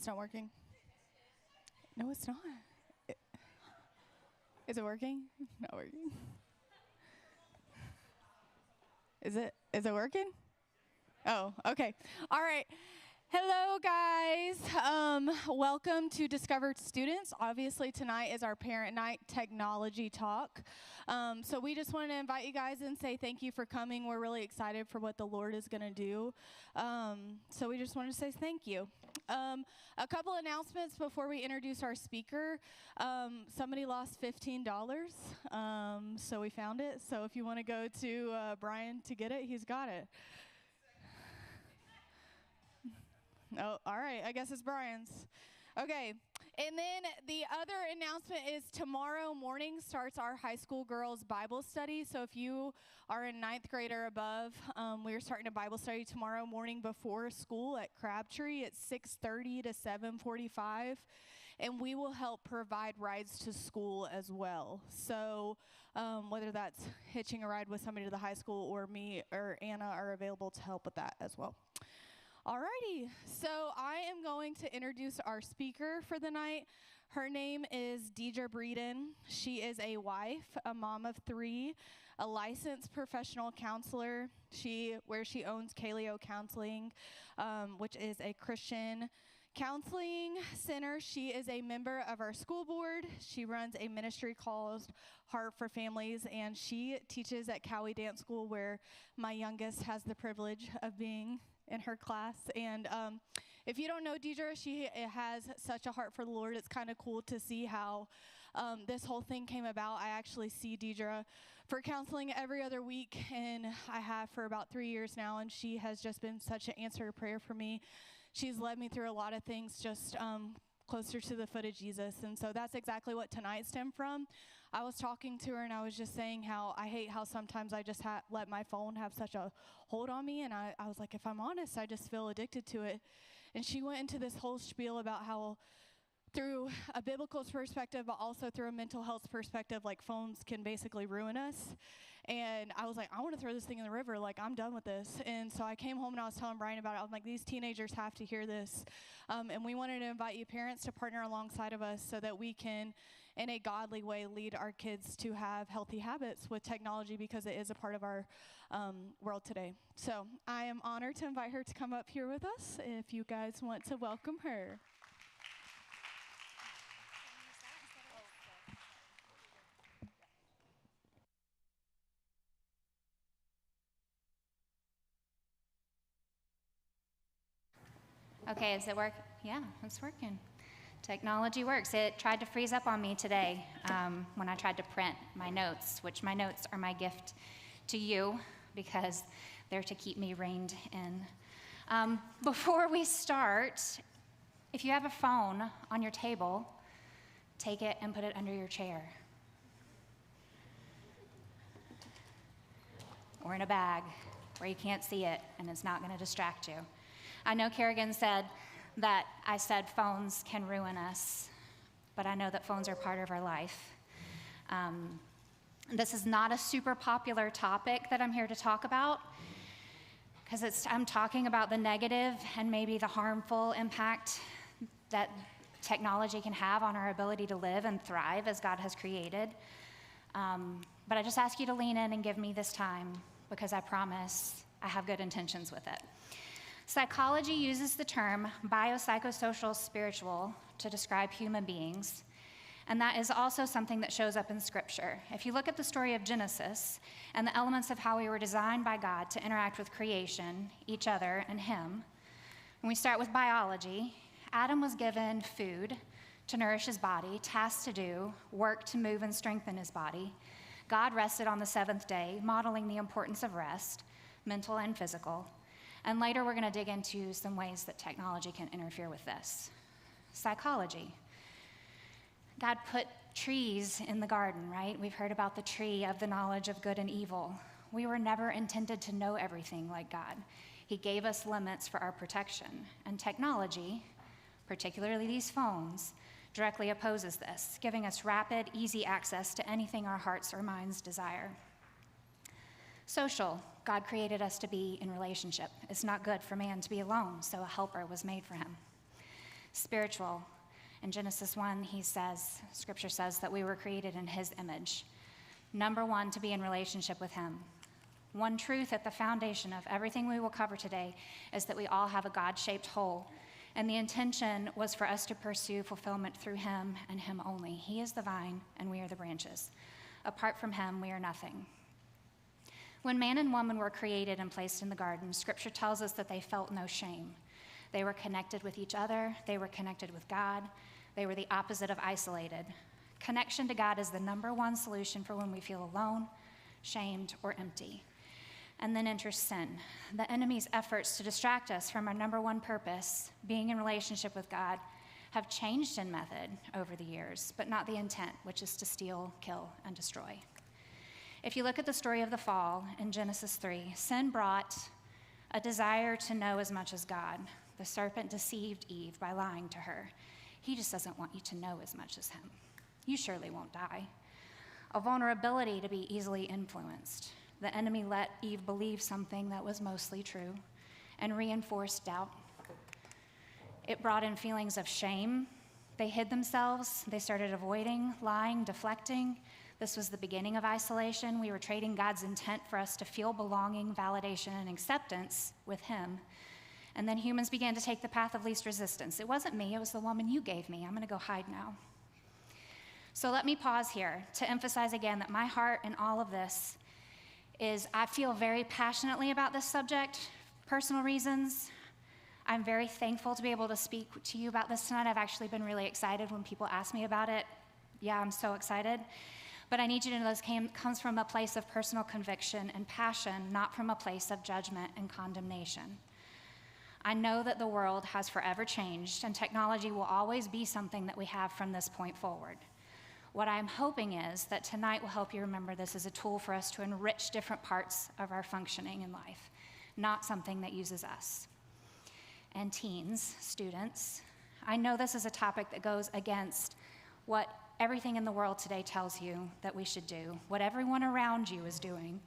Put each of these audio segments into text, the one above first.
It's not working. No, it's not. Is it working? Not working. Is it working? Oh, okay. All right. Hello, guys. Welcome to Discovered Students. Obviously, tonight is our Parent Night Technology Talk. So we just wanted to invite you guys and say thank you for coming. We're really excited for what the Lord is going to do. So we just wanted to say thank you. A couple announcements before we introduce our speaker. Somebody lost $15, so we found it. So if you want to go to Brian to get it, he's got it. Oh, all right. I guess it's Brian's. Okay. And then the other announcement is tomorrow morning starts our high school girls Bible study. So if you are in 9th grade or above, we are starting a Bible study tomorrow morning before school at Crabtree at 6:30 to 7:45. And we will help provide rides to school as well. So whether that's hitching a ride with somebody to the high school or me or Anna are available to help with that as well. Alrighty, so I am going to introduce our speaker for the night. Her name is Deidre Breeden. She is a wife, a mom of 3, a licensed professional counselor. Where she owns Kaleo Counseling, which is a Christian counseling center. She is a member of our school board. She runs a ministry called Heart for Families, and she teaches at Cowie Dance School, where my youngest has the privilege of being in her class. And if you don't know Deidre, she has such a heart for the Lord. It's kind of cool to see how this whole thing came about. I actually see Deidre for counseling every other week, and I have for about 3 years now, and she has just been such an answer to prayer for me. She's led me through a lot of things just closer to the foot of Jesus, and so that's exactly what tonight stemmed from. I was talking to her, and I was just saying how I hate how sometimes I just let my phone have such a hold on me, and I was like, if I'm honest, I just feel addicted to it. And she went into this whole spiel about how through a biblical perspective, but also through a mental health perspective, like phones can basically ruin us. And I was like, I want to throw this thing in the river. Like, I'm done with this. And so I came home and I was telling Brian about it. I was like, these teenagers have to hear this. And we wanted to invite you parents to partner alongside of us so that we can, in a godly way, lead our kids to have healthy habits with technology, because it is a part of our world today. So I am honored to invite her to come up here with us if you guys want to welcome her. Okay, is it work? Yeah, it's working. Technology works. It tried to freeze up on me today when I tried to print my notes, which my notes are my gift to you because they're to keep me reined in. Before we start, if you have a phone on your table, take it and put it under your chair. Or in a bag where you can't see it and it's not going to distract you. I know Kerrigan said that I said phones can ruin us, but I know that phones are part of our life. This is not a super popular topic that I'm here to talk about, because I'm talking about the negative and maybe the harmful impact that technology can have on our ability to live and thrive as God has created. But I just ask you to lean in and give me this time, because I promise I have good intentions with it. Psychology uses the term biopsychosocial spiritual to describe human beings, and that is also something that shows up in Scripture. If you look at the story of Genesis and the elements of how we were designed by God to interact with creation, each other, and Him, when we start with biology, Adam was given food to nourish his body, tasks to do, work to move and strengthen his body. God rested on the 7th day, modeling the importance of rest, mental and physical. And later we're going to dig into some ways that technology can interfere with this. Psychology. God put trees in the garden, right? We've heard about the tree of the knowledge of good and evil. We were never intended to know everything like God. He gave us limits for our protection. And technology, particularly these phones, directly opposes this, giving us rapid, easy access to anything our hearts or minds desire. Social. God created us to be in relationship. It's not good for man to be alone, so a helper was made for him. spiritual. In Genesis 1, Scripture says that we were created in his image. Number one, to be in relationship with him. One truth at the foundation of everything we will cover today is that we all have a God-shaped whole, and the intention was for us to pursue fulfillment through him and him only. He is the vine, and we are the branches. Apart from him, we are nothing. When man and woman were created and placed in the garden, Scripture tells us that they felt no shame. They were connected with each other. They were connected with God. They were the opposite of isolated. Connection to God is the number one solution for when we feel alone, shamed, or empty. And then enters sin. The enemy's efforts to distract us from our number one purpose, being in relationship with God, have changed in method over the years, but not the intent, which is to steal, kill, and destroy. If you look at the story of the fall in Genesis 3, sin brought a desire to know as much as God. The serpent deceived Eve by lying to her. He just doesn't want you to know as much as him. You surely won't die. A vulnerability to be easily influenced. The enemy let Eve believe something that was mostly true and reinforced doubt. It brought in feelings of shame. They hid themselves. They started avoiding, lying, deflecting. This was the beginning of isolation. We were trading God's intent for us to feel belonging, validation, and acceptance with him. And then humans began to take the path of least resistance. It wasn't me, it was the woman you gave me. I'm going to go hide now. So let me pause here to emphasize again that my heart in all of this is I feel very passionately about this subject, personal reasons. I'm very thankful to be able to speak to you about this tonight. I've actually been really excited when people ask me about it. Yeah, I'm so excited. But I need you to know this comes from a place of personal conviction and passion, not from a place of judgment and condemnation. I know that the world has forever changed, and technology will always be something that we have from this point forward. What I'm hoping is that tonight will help you remember this as a tool for us to enrich different parts of our functioning in life, not something that uses us. And teens, students, I know this is a topic that goes against what everything in the world today tells you that we should do, what everyone around you is doing.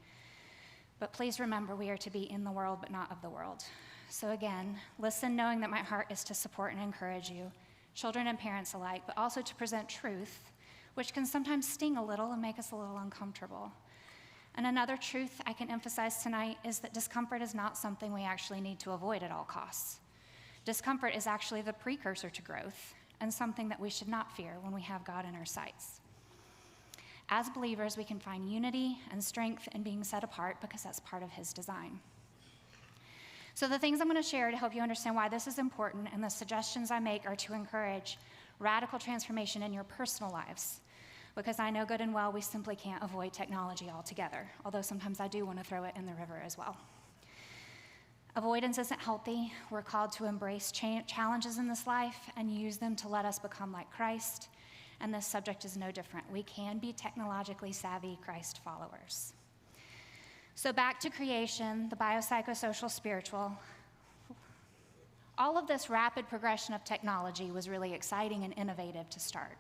But please remember, we are to be in the world, but not of the world. So again, listen knowing that my heart is to support and encourage you, children and parents alike, but also to present truth, which can sometimes sting a little and make us a little uncomfortable. And another truth I can emphasize tonight is that discomfort is not something we actually need to avoid at all costs. Discomfort is actually the precursor to growth and something that we should not fear when we have God in our sights. As believers, we can find unity and strength in being set apart because that's part of his design. So the things I'm going to share to help you understand why this is important and the suggestions I make are to encourage radical transformation in your personal lives, because I know good and well we simply can't avoid technology altogether, although sometimes I do want to throw it in the river as well. Avoidance isn't healthy. We're called to embrace challenges in this life and use them to let us become like Christ, and this subject is no different. We can be technologically savvy Christ followers. So back to creation, the biopsychosocial spiritual. All of this rapid progression of technology was really exciting and innovative to start.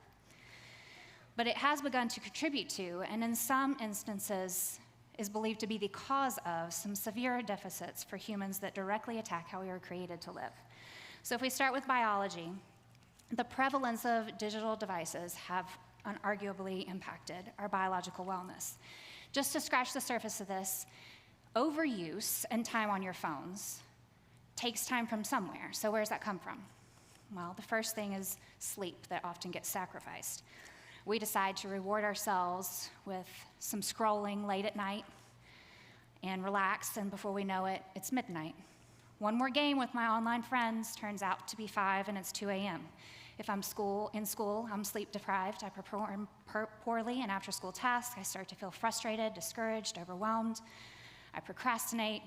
But it has begun to contribute to, and in some instances, is believed to be the cause of some severe deficits for humans that directly attack how we were created to live. So if we start with biology, the prevalence of digital devices have unarguably impacted our biological wellness. Just to scratch the surface of this, overuse and time on your phones takes time from somewhere. So where does that come from? Well, the first thing is sleep that often gets sacrificed. We decide to reward ourselves with some scrolling late at night and relax, and before we know it, it's midnight. One more game with my online friends turns out to be 5 and it's 2 a.m. If I'm in school, I'm sleep deprived. I perform poorly in after-school tasks. I start to feel frustrated, discouraged, overwhelmed. I procrastinate.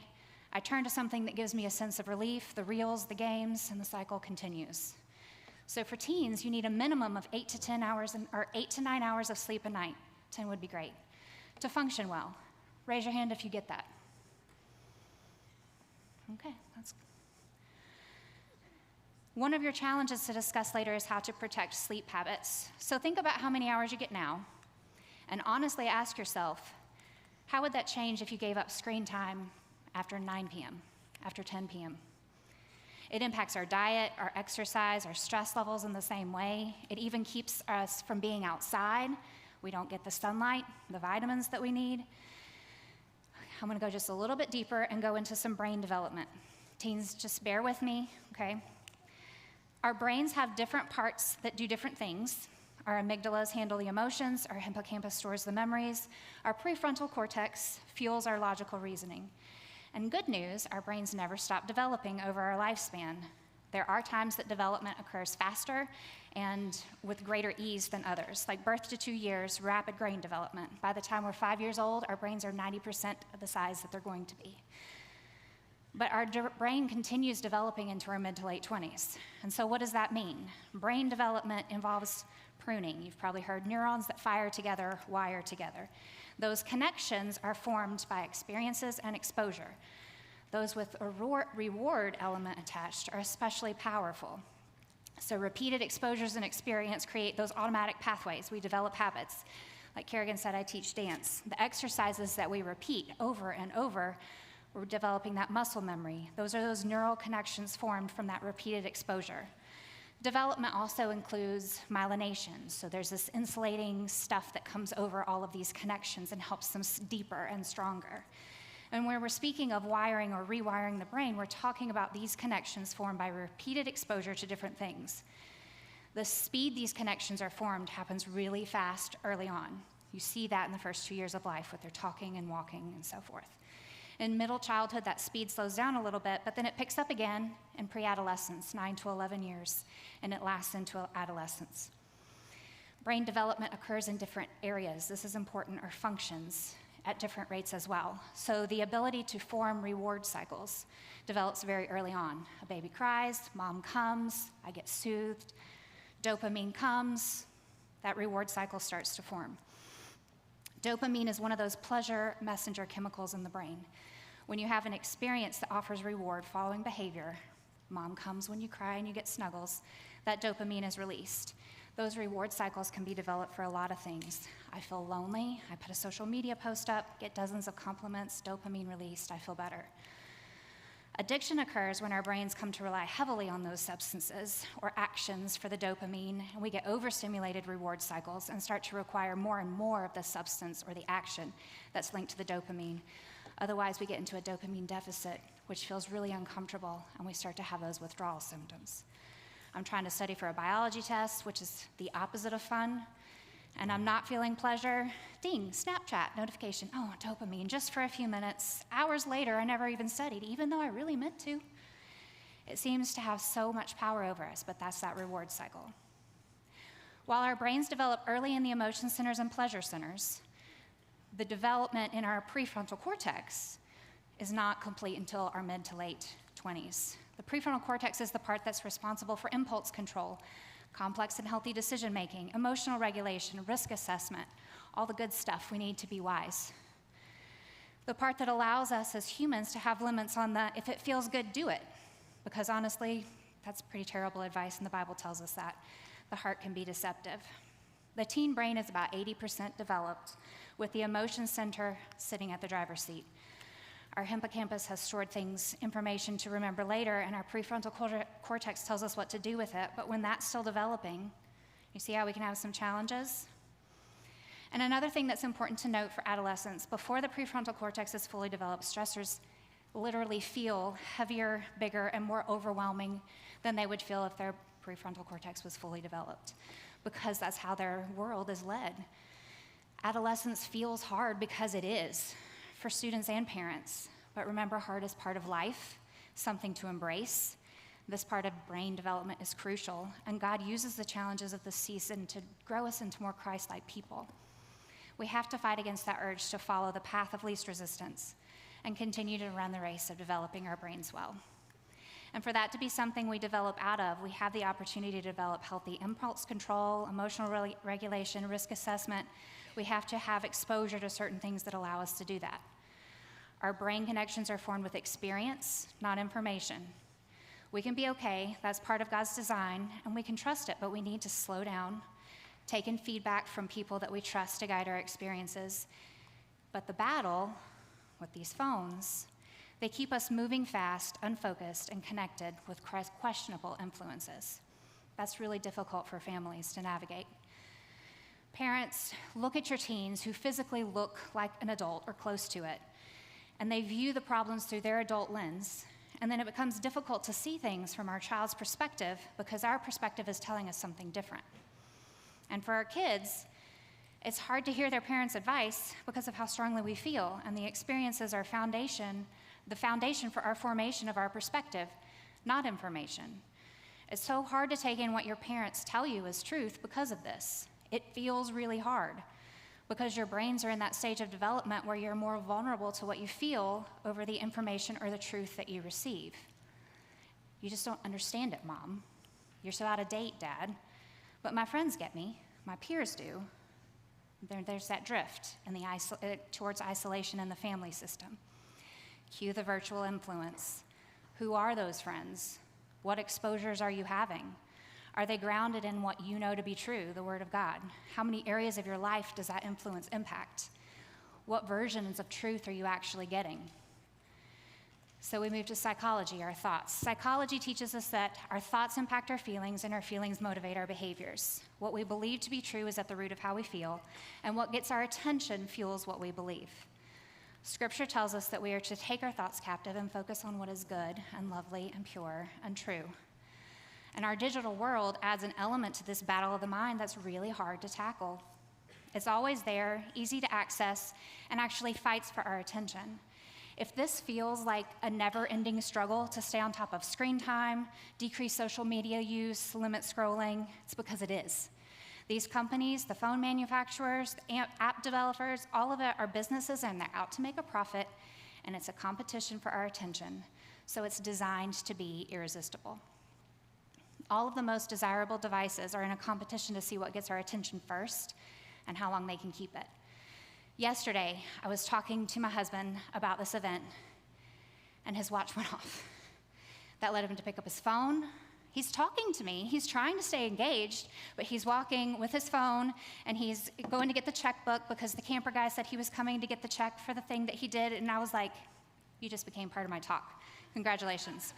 I turn to something that gives me a sense of relief, the reels, the games, and the cycle continues. So for teens, you need a minimum of 8 to 9 hours of sleep a night. 10 would be great. To function well. Raise your hand if you get that. Okay, that's good. One of your challenges to discuss later is how to protect sleep habits. So think about how many hours you get now, and honestly ask yourself, how would that change if you gave up screen time after 9 p.m., after 10 p.m.? It impacts our diet, our exercise, our stress levels in the same way. It even keeps us from being outside. We don't get the sunlight, the vitamins that we need. I'm gonna go just a little bit deeper and go into some brain development. Teens, just bear with me, okay? Our brains have different parts that do different things. Our amygdalas handle the emotions, our hippocampus stores the memories, our prefrontal cortex fuels our logical reasoning. And good news, our brains never stop developing over our lifespan. There are times that development occurs faster and with greater ease than others, like birth to 2 years, rapid brain development. By the time we're 5 years old, our brains are 90% of the size that they're going to be. But our brain continues developing into our mid to late 20s. And so what does that mean? Brain development involves pruning. You've probably heard neurons that fire together, wire together. Those connections are formed by experiences and exposure. Those with a reward element attached are especially powerful. So repeated exposures and experience create those automatic pathways. We develop habits. Like Kerrigan said, I teach dance. The exercises that we repeat over and over, we're developing that muscle memory. Those are those neural connections formed from that repeated exposure. Development also includes myelination. So there's this insulating stuff that comes over all of these connections and helps them deeper and stronger. And when we're speaking of wiring or rewiring the brain, we're talking about these connections formed by repeated exposure to different things. The speed these connections are formed happens really fast early on. You see that in the first 2 years of life with their talking and walking and so forth. In middle childhood, that speed slows down a little bit, but then it picks up again in pre-adolescence, 9 to 11 years, and it lasts into adolescence. Brain development occurs in different areas. This is important, or functions at different rates as well. So the ability to form reward cycles develops very early on. A baby cries, mom comes, I get soothed, dopamine comes, that reward cycle starts to form. Dopamine is one of those pleasure messenger chemicals in the brain. When you have an experience that offers reward following behavior, mom comes when you cry and you get snuggles, that dopamine is released. Those reward cycles can be developed for a lot of things. I feel lonely, I put a social media post up, get dozens of compliments, dopamine released, I feel better. Addiction occurs when our brains come to rely heavily on those substances or actions for the dopamine, and we get overstimulated reward cycles and start to require more and more of the substance or the action that's linked to the dopamine. Otherwise, we get into a dopamine deficit, which feels really uncomfortable, and we start to have those withdrawal symptoms. I'm trying to study for a biology test, which is the opposite of fun, and I'm not feeling pleasure. Ding, Snapchat, notification, oh, dopamine, just for a few minutes. Hours later, I never even studied, even though I really meant to. It seems to have so much power over us, but that's that reward cycle. While our brains develop early in the emotion centers and pleasure centers, the development in our prefrontal cortex is not complete until our mid to late 20s. The prefrontal cortex is the part that's responsible for impulse control, complex and healthy decision-making, emotional regulation, risk assessment, all the good stuff we need to be wise. The part that allows us as humans to have limits on the, if it feels good, do it. Because honestly, that's pretty terrible advice, and the Bible tells us that. The heart can be deceptive. The teen brain is about 80% developed, with the emotion center sitting at the driver's seat. Our hippocampus has stored information to remember later, and our prefrontal cortex tells us what to do with it. But when that's still developing, you see how we can have some challenges? And another thing that's important to note for adolescents, before the prefrontal cortex is fully developed, stressors literally feel heavier, bigger, and more overwhelming than they would feel if their prefrontal cortex was fully developed, because that's how their world is led. Adolescence feels hard because it is, for students and parents. But remember, hard is part of life, something to embrace. This part of brain development is crucial, and God uses the challenges of this season to grow us into more Christ-like people. We have to fight against that urge to follow the path of least resistance and continue to run the race of developing our brains well. And for that to be something we develop out of, we have the opportunity to develop healthy impulse control, emotional regulation, risk assessment. We have to have exposure to certain things that allow us to do that. Our brain connections are formed with experience, not information. We can be okay, that's part of God's design, and we can trust it, but we need to slow down, take in feedback from people that we trust to guide our experiences. But the battle with these phones, They keep us moving fast, unfocused, and connected with questionable influences. That's really difficult for families to navigate. Parents, look at your teens who physically look like an adult or close to it, and they view the problems through their adult lens, and then it becomes difficult to see things from our child's perspective because our perspective is telling us something different. And for our kids, it's hard to hear their parents' advice because of how strongly we feel, and the experiences are the foundation for our formation of our perspective, not information. It's so hard to take in what your parents tell you as truth because of this. It feels really hard because your brains are in that stage of development where you're more vulnerable to what you feel over the information or the truth that you receive. You just don't understand it, Mom. You're so out of date, Dad. But my friends get me. My peers do. There's that drift towards isolation in the family system. Cue the virtual influence. Who are those friends? What exposures are you having? Are they grounded in what you know to be true, the Word of God? How many areas of your life does that influence impact? What versions of truth are you actually getting? So we move to psychology, our thoughts. Psychology teaches us that our thoughts impact our feelings, and our feelings motivate our behaviors. What we believe to be true is at the root of how we feel, and what gets our attention fuels what we believe. Scripture tells us that we are to take our thoughts captive and focus on what is good and lovely and pure and true. And our digital world adds an element to this battle of the mind that's really hard to tackle. It's always there, easy to access, and actually fights for our attention. If this feels like a never-ending struggle to stay on top of screen time, decrease social media use, limit scrolling, it's because it is. These companies, the phone manufacturers, the app developers, all of it are businesses, and they're out to make a profit, and it's a competition for our attention. So it's designed to be irresistible. All of the most desirable devices are in a competition to see what gets our attention first and how long they can keep it. Yesterday, I was talking to my husband about this event, and his watch went off. That led him to pick up his phone. He's talking to me. He's trying to stay engaged, but he's walking with his phone, and he's going to get the checkbook because the camper guy said he was coming to get the check for the thing that he did, and I was like, you just became part of my talk. Congratulations.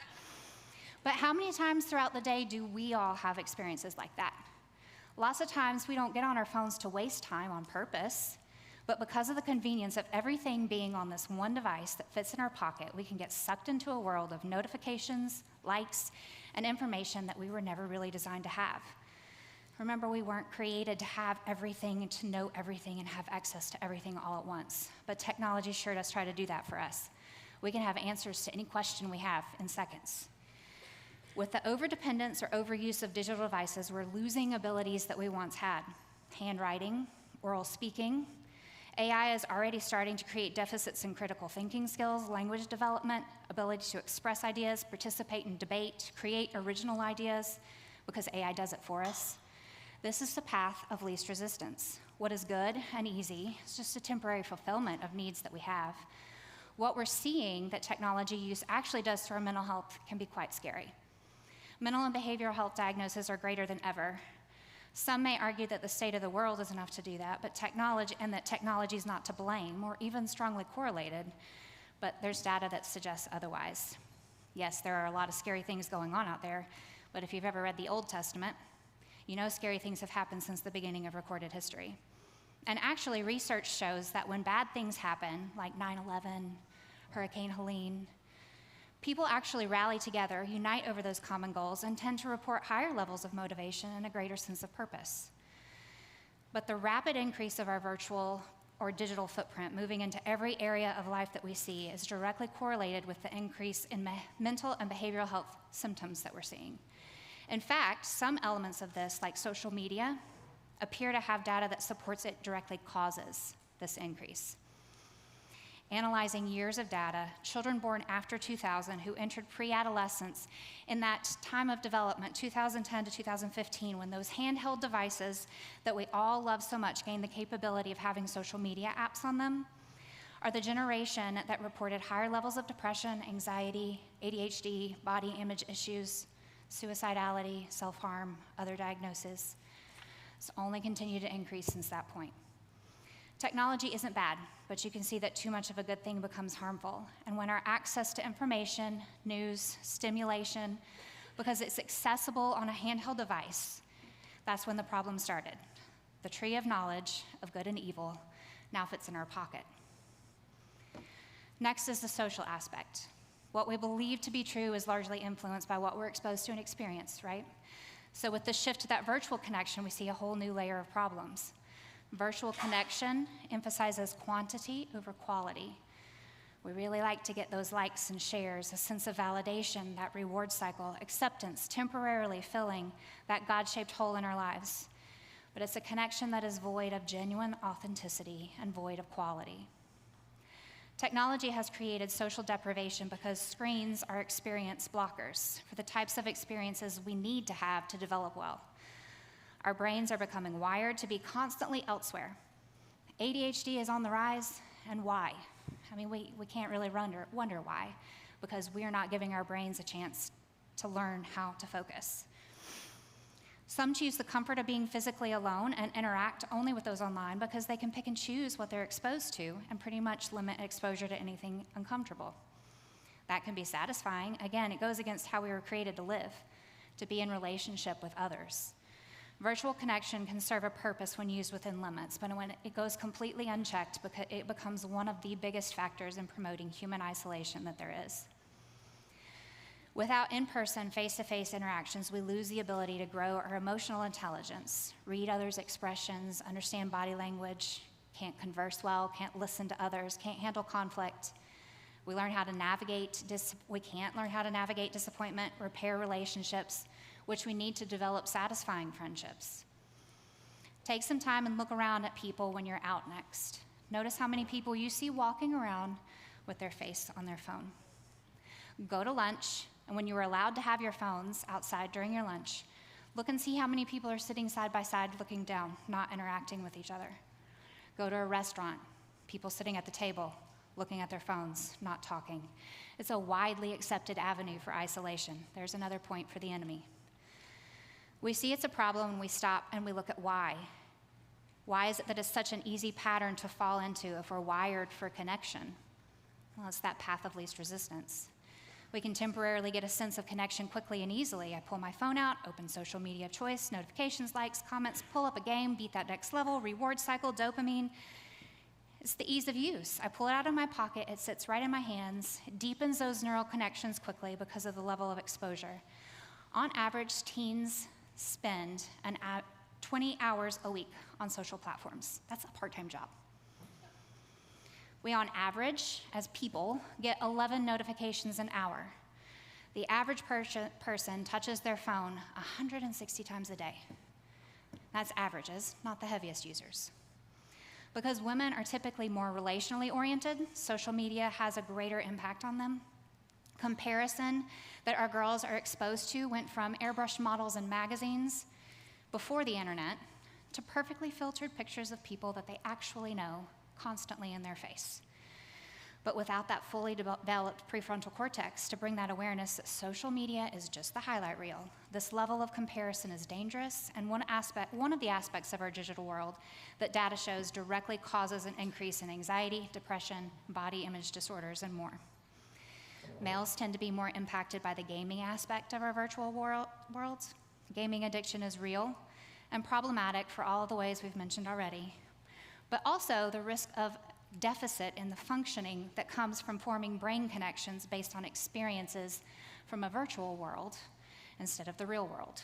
But how many times throughout the day do we all have experiences like that? Lots of times we don't get on our phones to waste time on purpose, but because of the convenience of everything being on this one device that fits in our pocket, we can get sucked into a world of notifications, likes, and information that we were never really designed to have. Remember, we weren't created to have everything, to know everything, and have access to everything all at once. But technology sure does try to do that for us. We can have answers to any question we have in seconds. With the overdependence or overuse of digital devices, we're losing abilities that we once had. Handwriting, oral speaking. AI is already starting to create deficits in critical thinking skills, language development, ability to express ideas, participate in debate, create original ideas, because AI does it for us. This is the path of least resistance. What is good and easy is just a temporary fulfillment of needs that we have. What we're seeing that technology use actually does to our mental health can be quite scary. Mental and behavioral health diagnoses are greater than ever. Some may argue that the state of the world is enough to do that, but technology is not to blame or even strongly correlated, but there's data that suggests otherwise. Yes, there are a lot of scary things going on out there, but if you've ever read the Old Testament, you know scary things have happened since the beginning of recorded history. And actually, research shows that when bad things happen, like 9/11, Hurricane Helene, people actually rally together, unite over those common goals, and tend to report higher levels of motivation and a greater sense of purpose. But the rapid increase of our virtual or digital footprint moving into every area of life that we see is directly correlated with the increase in mental and behavioral health symptoms that we're seeing. In fact, some elements of this, like social media, appear to have data that supports it directly causes this increase. Analyzing years of data, children born after 2000 who entered pre-adolescence in that time of development, 2010 to 2015, when those handheld devices that we all love so much gained the capability of having social media apps on them, are the generation that reported higher levels of depression, anxiety, ADHD, body image issues, suicidality, self-harm, other diagnoses. It's only continued to increase since that point. Technology isn't bad, but you can see that too much of a good thing becomes harmful. And when our access to information, news, stimulation, because it's accessible on a handheld device, that's when the problem started. The tree of knowledge of good and evil now fits in our pocket. Next is the social aspect. What we believe to be true is largely influenced by what we're exposed to and experience, right? So with the shift to that virtual connection, we see a whole new layer of problems. Virtual connection emphasizes quantity over quality. We really like to get those likes and shares, a sense of validation, that reward cycle, acceptance, temporarily filling that God-shaped hole in our lives. But it's a connection that is void of genuine authenticity and void of quality. Technology has created social deprivation because screens are experience blockers for the types of experiences we need to have to develop well. Our brains are becoming wired to be constantly elsewhere. ADHD is on the rise, and why? I mean, we can't really wonder why, because we are not giving our brains a chance to learn how to focus. Some choose the comfort of being physically alone and interact only with those online because they can pick and choose what they're exposed to and pretty much limit exposure to anything uncomfortable. That can be satisfying. Again, it goes against how we were created to live, to be in relationship with others. Virtual connection can serve a purpose when used within limits, but when it goes completely unchecked, it becomes one of the biggest factors in promoting human isolation that there is. Without in-person, face-to-face interactions, we lose the ability to grow our emotional intelligence, read others' expressions, understand body language, can't converse well, can't listen to others, can't handle conflict. We can't learn how to navigate disappointment, repair relationships, which we need to develop satisfying friendships. Take some time and look around at people when you're out next. Notice how many people you see walking around with their face on their phone. Go to lunch, and when you are allowed to have your phones outside during your lunch, look and see how many people are sitting side by side looking down, not interacting with each other. Go to a restaurant, people sitting at the table, looking at their phones, not talking. It's a widely accepted avenue for isolation. There's another point for the enemy. We see it's a problem when we stop and we look at why. Why is it that it's such an easy pattern to fall into if we're wired for connection? Well, it's that path of least resistance. We can temporarily get a sense of connection quickly and easily. I pull my phone out, open social media of choice, notifications, likes, comments, pull up a game, beat that next level, reward cycle, dopamine. It's the ease of use. I pull it out of my pocket, it sits right in my hands, it deepens those neural connections quickly because of the level of exposure. On average, teens spend 20 hours a week on social platforms. That's a part-time job. We, on average, as people, get 11 notifications an hour. The average person touches their phone 160 times a day. That's averages, not the heaviest users. Because women are typically more relationally oriented, social media has a greater impact on them. Comparison that our girls are exposed to went from airbrushed models in magazines before the internet to perfectly filtered pictures of people that they actually know constantly in their face. But without that fully developed prefrontal cortex to bring that awareness that social media is just the highlight reel, this level of comparison is dangerous, and one of the aspects of our digital world that data shows directly causes an increase in anxiety, depression, body image disorders, and more. Males tend to be more impacted by the gaming aspect of our virtual worlds. Gaming addiction is real and problematic for all of the ways we've mentioned already, but also the risk of deficit in the functioning that comes from forming brain connections based on experiences from a virtual world instead of the real world.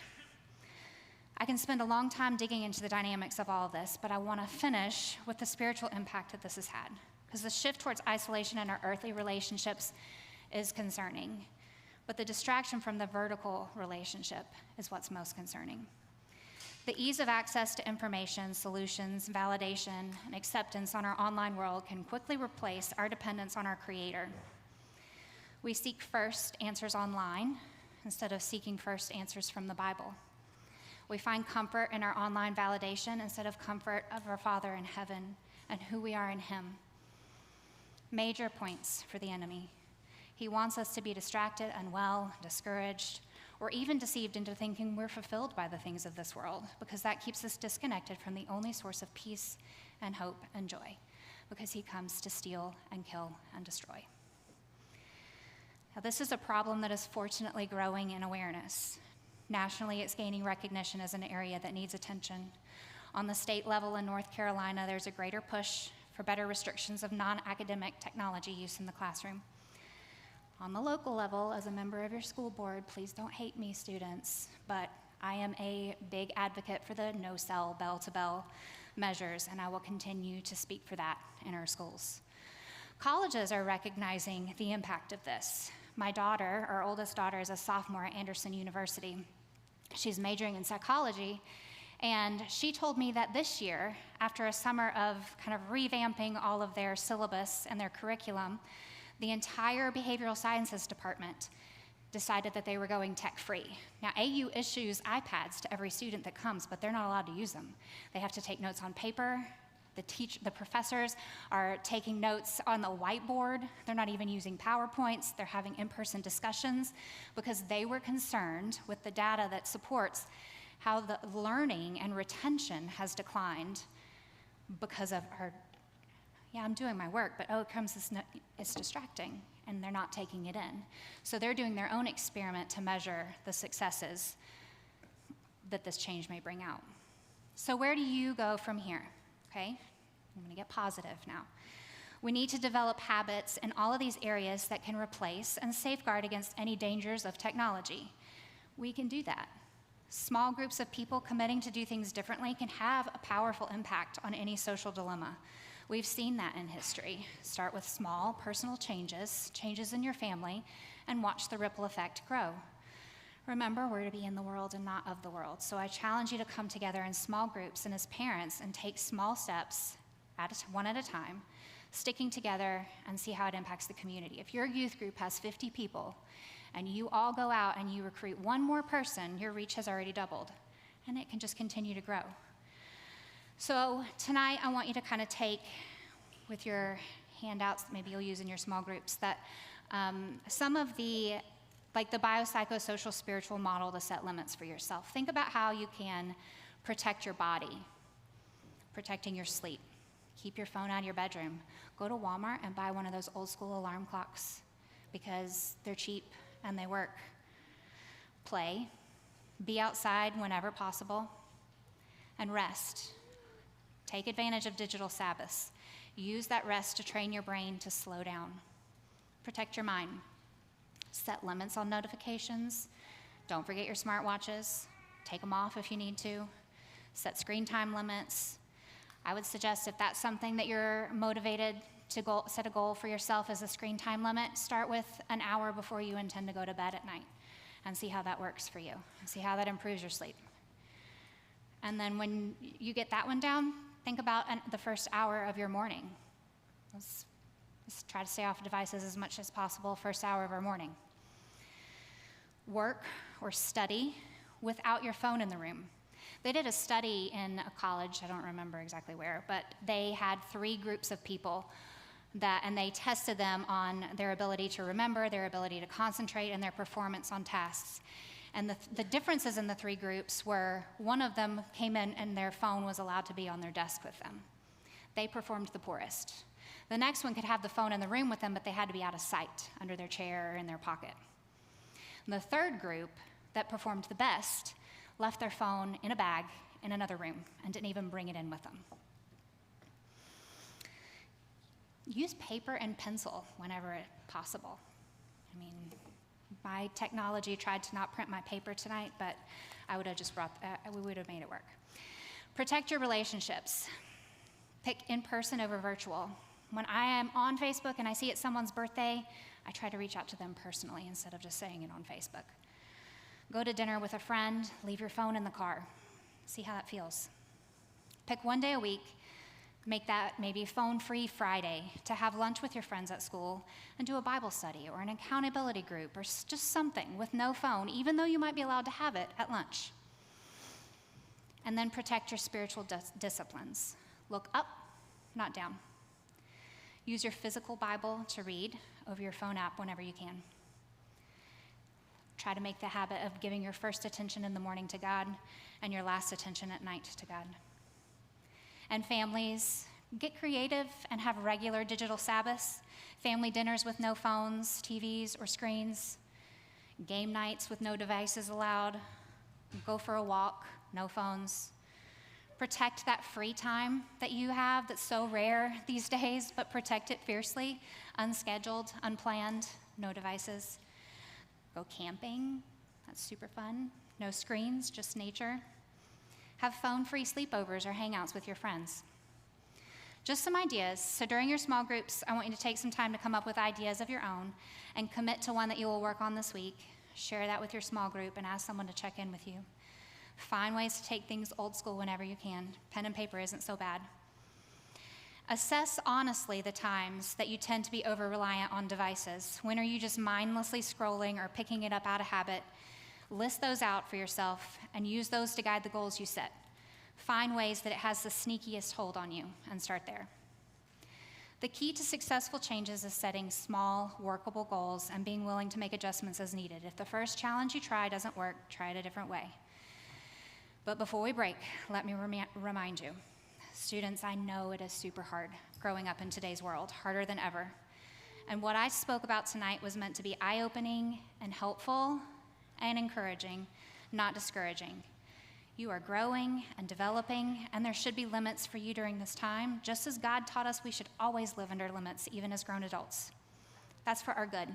I can spend a long time digging into the dynamics of all of this, but I want to finish with the spiritual impact that this has had, because the shift towards isolation in our earthly relationships is concerning, but the distraction from the vertical relationship is what's most concerning. The ease of access to information, solutions, validation, and acceptance on our online world can quickly replace our dependence on our Creator. We seek first answers online instead of seeking first answers from the Bible. We find comfort in our online validation instead of comfort of our Father in heaven and who we are in Him. Major points for the enemy. He wants us to be distracted, unwell, discouraged, or even deceived into thinking we're fulfilled by the things of this world, because that keeps us disconnected from the only source of peace and hope and joy, because he comes to steal and kill and destroy. Now, this is a problem that is fortunately growing in awareness. Nationally, it's gaining recognition as an area that needs attention. On the state level in North Carolina, there's a greater push for better restrictions of non-academic technology use in the classroom. On the local level, as a member of your school board, please don't hate me, students, but I am a big advocate for the no-cell, bell-to-bell measures, and I will continue to speak for that in our schools. Colleges are recognizing the impact of this. My daughter, our oldest daughter, is a sophomore at Anderson University. She's majoring in psychology, and she told me that this year, after a summer of kind of revamping all of their syllabus and their curriculum, the entire behavioral sciences department decided that they were going tech-free. Now, AU issues iPads to every student that comes, but they're not allowed to use them. They have to take notes on paper. The professors are taking notes on the whiteboard. They're not even using PowerPoints. They're having in-person discussions because they were concerned with the data that supports how the learning and retention has declined because of our, I'm doing my work, but it comes this, it's distracting, and they're not taking it in. So they're doing their own experiment to measure the successes that this change may bring out. So where do you go from here? Okay, I'm gonna get positive now. We need to develop habits in all of these areas that can replace and safeguard against any dangers of technology. We can do that. Small groups of people committing to do things differently can have a powerful impact on any social dilemma. We've seen that in history. Start with small personal changes in your family, and watch the ripple effect grow. Remember, we're to be in the world and not of the world. So I challenge you to come together in small groups and as parents and take small steps, one at a time, sticking together and see how it impacts the community. If your youth group has 50 people and you all go out and you recruit one more person, your reach has already doubled, and it can just continue to grow. So tonight I want you to kind of take with your handouts that maybe you'll use in your small groups that some of the biopsychosocial spiritual model to set limits for yourself. Think about how you can protect your body, protecting your sleep. Keep your phone out of your bedroom. Go to Walmart and buy one of those old school alarm clocks because they're cheap and they work. Play, be outside whenever possible, and rest. Take advantage of digital Sabbaths. Use that rest to train your brain to slow down. Protect your mind. Set limits on notifications. Don't forget your smartwatches. Take them off if you need to. Set screen time limits. I would suggest if that's something that you're motivated to set a goal for yourself as a screen time limit, start with an hour before you intend to go to bed at night and see how that works for you. And see how that improves your sleep. And then when you get that one down, think about the first hour of your morning. Let's try to stay off devices as much as possible first hour of our morning. Work or study without your phone in the room. They did a study in a college, I don't remember exactly where, but they had 3 groups of people and they tested them on their ability to remember, their ability to concentrate, and their performance on tasks. And the differences in the 3 groups were one of them came in and their phone was allowed to be on their desk with them. They performed the poorest. The next one could have the phone in the room with them, but they had to be out of sight, under their chair or in their pocket. And the 3rd group that performed the best left their phone in a bag in another room and didn't even bring it in with them. Use paper and pencil whenever possible. I mean, my technology tried to not print my paper tonight, but I would have just we would have made it work. Protect your relationships. Pick in person over virtual. When I am on Facebook and I see it's someone's birthday, I try to reach out to them personally instead of just saying it on Facebook. Go to dinner with a friend, leave your phone in the car. See how that feels. Pick one day a week, make that maybe phone-free Friday to have lunch with your friends at school and do a Bible study or an accountability group or just something with no phone, even though you might be allowed to have it at lunch. And then protect your spiritual disciplines. Look up, not down. Use your physical Bible to read over your phone app whenever you can. Try to make the habit of giving your first attention in the morning to God and your last attention at night to God. And families, Get creative and have regular digital Sabbaths, family dinners with no phones, TVs, or screens, game nights with no devices allowed, go for a walk, no phones. Protect that free time that you have that's so rare these days, but protect it fiercely, unscheduled, unplanned, no devices. Go camping, that's super fun. No screens, just nature. Have phone-free sleepovers or hangouts with your friends. Just some ideas. So during your small groups, I want you to take some time to come up with ideas of your own and commit to one that you will work on this week. Share that with your small group and ask someone to check in with you. Find ways to take things old school whenever you can. Pen and paper isn't so bad. Assess honestly the times that you tend to be over-reliant on devices. When are you just mindlessly scrolling or picking it up out of habit? List those out for yourself and use those to guide the goals you set. Find ways that it has the sneakiest hold on you and start there. The key to successful changes is setting small, workable goals and being willing to make adjustments as needed. If the first challenge you try doesn't work, try it a different way. But before we break, let me remind you, students, I know it is super hard growing up in today's world, harder than ever. And what I spoke about tonight was meant to be eye-opening and helpful and encouraging, not discouraging. You are growing and developing, and there should be limits for you during this time, just as God taught us we should always live under limits, even as grown adults. That's for our good.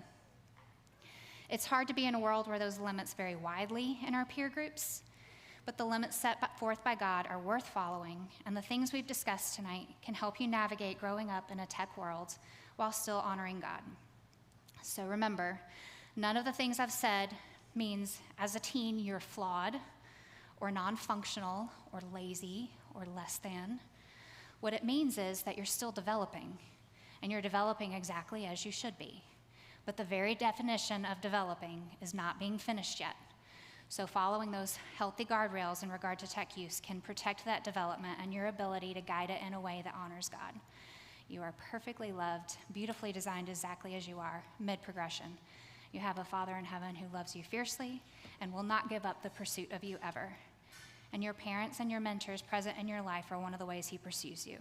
It's hard to be in a world where those limits vary widely in our peer groups, but the limits set forth by God are worth following, and the things we've discussed tonight can help you navigate growing up in a tech world while still honoring God. So remember, none of the things I've said means as a teen you're flawed or non-functional or lazy or less than. What it means is that you're still developing, and you're developing exactly as you should be. But the very definition of developing is not being finished yet. So following those healthy guardrails in regard to tech use can protect that development and your ability to guide it in a way that honors God. You are perfectly loved, beautifully designed exactly as you are, mid-progression. You have a Father in heaven who loves you fiercely and will not give up the pursuit of you ever. And your parents and your mentors present in your life are one of the ways he pursues you.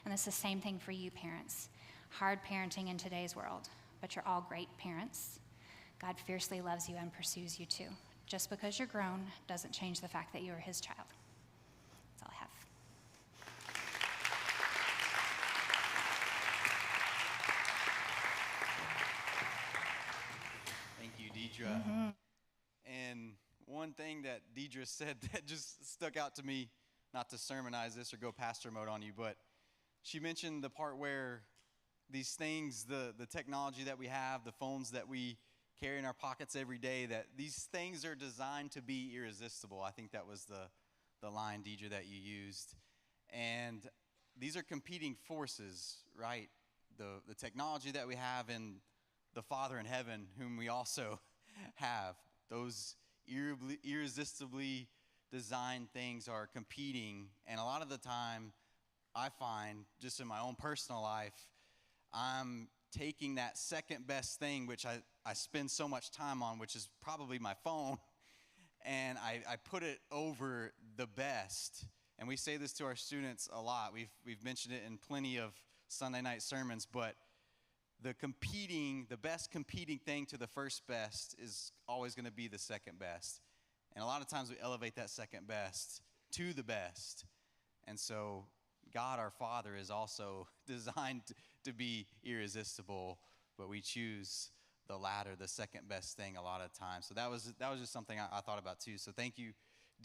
And it's the same thing for you parents. Hard parenting in today's world, but you're all great parents. God fiercely loves you and pursues you too. Just because you're grown doesn't change the fact that you are his child. That's all I have. Thank you, Deidre. And one thing that Deidre said that just stuck out to me, not to sermonize this or go pastor mode on you, but she mentioned the part where these things, the technology that we have, the phones that we carry in our pockets every day, that these things are designed to be irresistible. I think that was the line, Deidre, that you used. And these are competing forces, right? The technology that we have and the Father in heaven, whom we also have. Those irresistibly designed things are competing. And a lot of the time, I find, just in my own personal life, I'm taking that second best thing, which I spend so much time on, which is probably my phone, and I put it over the best. And we say this to our students a lot. We've mentioned it in plenty of Sunday night sermons, but the best competing thing to the first best is always going to be the second best. And a lot of times we elevate that second best to the best. And so God, our Father, is also designed to be irresistible, but we choose the latter, the second best thing a lot of times. So that was just something I thought about too. So thank you,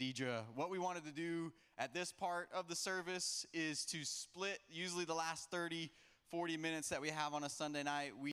Deidre. What we wanted to do at this part of the service is to split usually the last 30, 40 minutes that we have on a Sunday night.